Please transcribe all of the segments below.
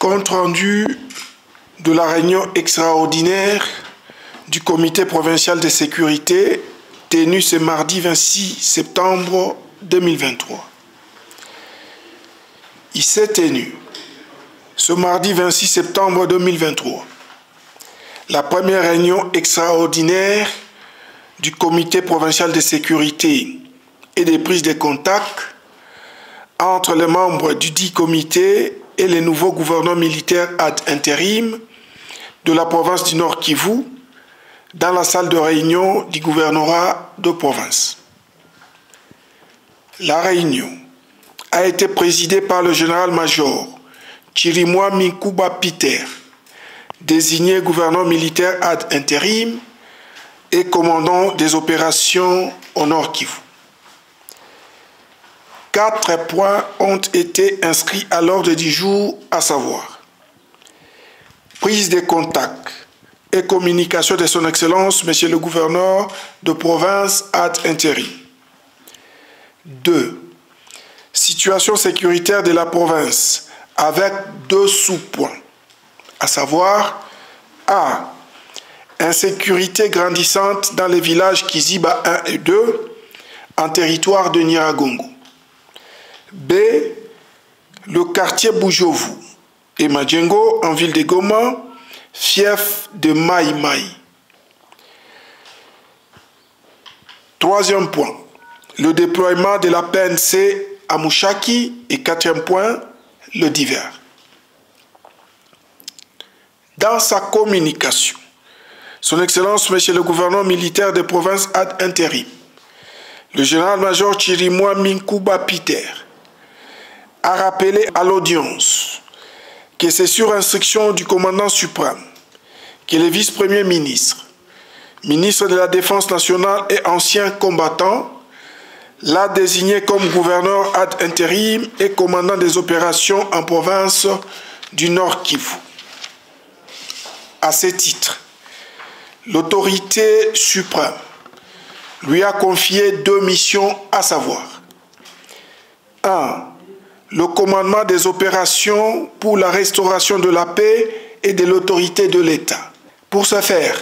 Compte rendu de la réunion extraordinaire du comité provincial de sécurité tenue ce mardi 26 septembre 2023. Il s'est tenu ce mardi 26 septembre 2023 la première réunion extraordinaire du comité provincial de sécurité et des prises de contact entre les membres du dit comité et les nouveaux gouverneurs militaires ad intérim de la province du Nord Kivu dans la salle de réunion du gouvernorat de province. La réunion a été présidée par le général-major Chirimwa Minkuba Peter, désigné gouverneur militaire ad intérim et commandant des opérations au Nord Kivu. 4 points ont été inscrits à l'ordre du jour, à savoir prise de contact et communication de son Excellence, Monsieur le gouverneur de province ad intérim. 2. Situation sécuritaire de la province avec 2 sous-points, à savoir A. Insécurité grandissante dans les villages Kiziba 1 et 2 en territoire de Nyiragongo. B. Le quartier Bujovu et Madjengo en ville de Goma, fief de Maï Maï. 3e point, le déploiement de la PNC à Mouchaki. Et 4e point, le divers. Dans sa communication, Son Excellence, Monsieur le gouverneur militaire de province ad intérim, le général-major Chirimwa Minkuba Peter, a rappelé à l'audience que c'est sur instruction du commandant suprême que le vice-premier ministre, ministre de la Défense nationale et ancien combattant, l'a désigné comme gouverneur ad intérim et commandant des opérations en province du Nord Kivu. À ce titre, l'autorité suprême lui a confié 2 missions, à savoir 1. Le commandement des opérations pour la restauration de la paix et de l'autorité de l'État. Pour ce faire,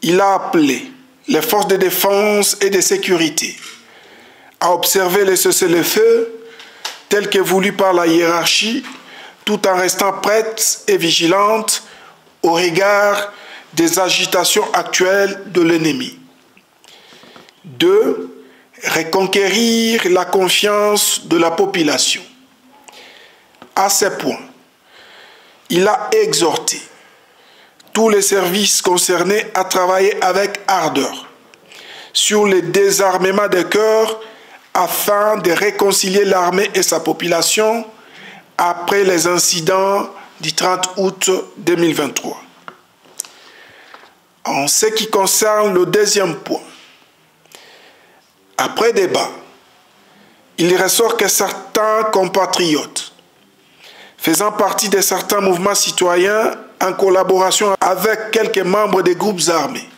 il a appelé les forces de défense et de sécurité à observer le cessez-le-feu tel que voulu par la hiérarchie, tout en restant prête et vigilante au regard des agitations actuelles de l'ennemi. 2. Reconquérir la confiance de la population. À ce point, il a exhorté tous les services concernés à travailler avec ardeur sur le désarmement des cœurs afin de réconcilier l'armée et sa population après les incidents du 30 août 2023. En ce qui concerne le 2e point, après débat, il ressort que certains compatriotes faisant partie de certains mouvements citoyens en collaboration avec quelques membres des groupes armés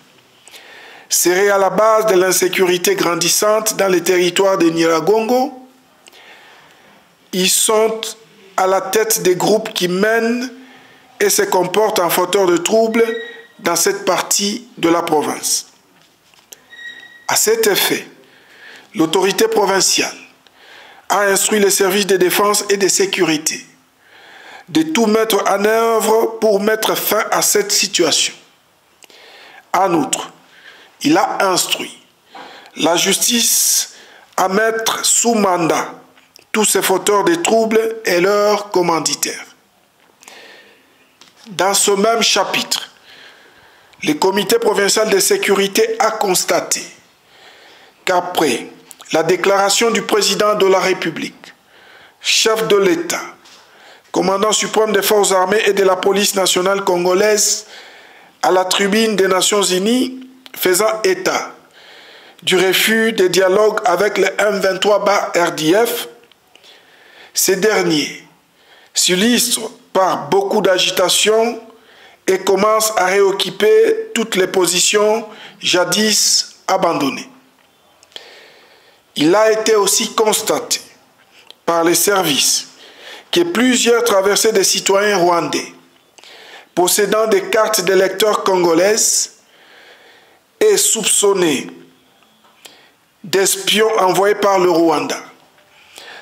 seraient à la base de l'insécurité grandissante dans les territoires de Nyiragongo. Ils sont à la tête des groupes qui mènent et se comportent en fauteurs de troubles dans cette partie de la province. À cet effet, l'autorité provinciale a instruit les services de défense et de sécurité de tout mettre en œuvre pour mettre fin à cette situation. En outre, il a instruit la justice à mettre sous mandat tous ces fauteurs de troubles et leurs commanditaires. Dans ce même chapitre, le comité provincial de sécurité a constaté qu'après la déclaration du président de la République, chef de l'État, commandant suprême des forces armées et de la police nationale congolaise, à la tribune des Nations Unies, faisant état du refus de dialogue avec le M23-RDF, ces derniers s'illustrent par beaucoup d'agitation et commencent à réoccuper toutes les positions jadis abandonnées. Il a été aussi constaté par les services que plusieurs traversées des citoyens rwandais possédant des cartes d'électeurs congolaises et soupçonnés d'espions envoyés par le Rwanda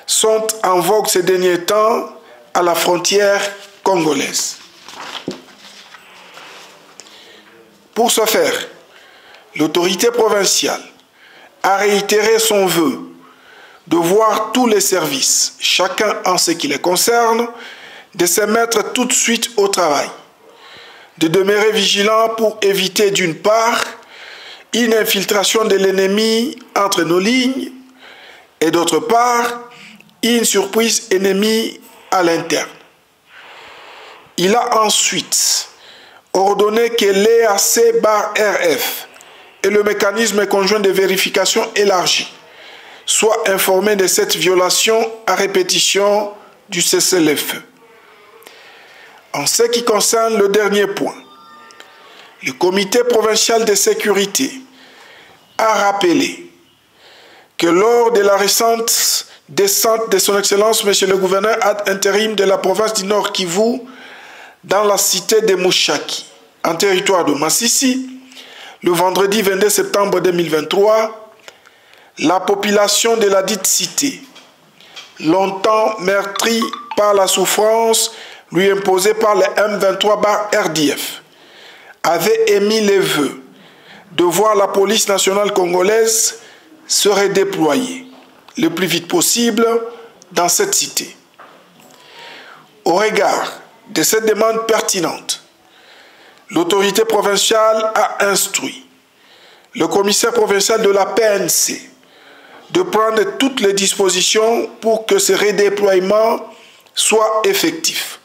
sont en vogue ces derniers temps à la frontière congolaise. Pour ce faire, l'autorité provinciale a réitéré son vœu de voir tous les services, chacun en ce qui les concerne, de se mettre tout de suite au travail, de demeurer vigilant pour éviter d'une part une infiltration de l'ennemi entre nos lignes et d'autre part une surprise ennemie à l'interne. Il a ensuite ordonné que l'EAC-RF et le mécanisme conjoint de vérification élargi soient informés de cette violation à répétition du cessez-le-feu. En ce qui concerne le dernier point, le comité provincial de sécurité a rappelé que lors de la récente descente de son Excellence, Monsieur le gouverneur ad intérim de la province du Nord Kivu, dans la cité de Mushaki, en territoire de Masisi, le vendredi 22 septembre 2023, la population de la dite cité, longtemps meurtrie par la souffrance lui imposée par le M23/RDF, avait émis le vœu de voir la police nationale congolaise se redéployer le plus vite possible dans cette cité. Au regard de cette demande pertinente, l'autorité provinciale a instruit le commissaire provincial de la PNC de prendre toutes les dispositions pour que ce redéploiement soit effectif.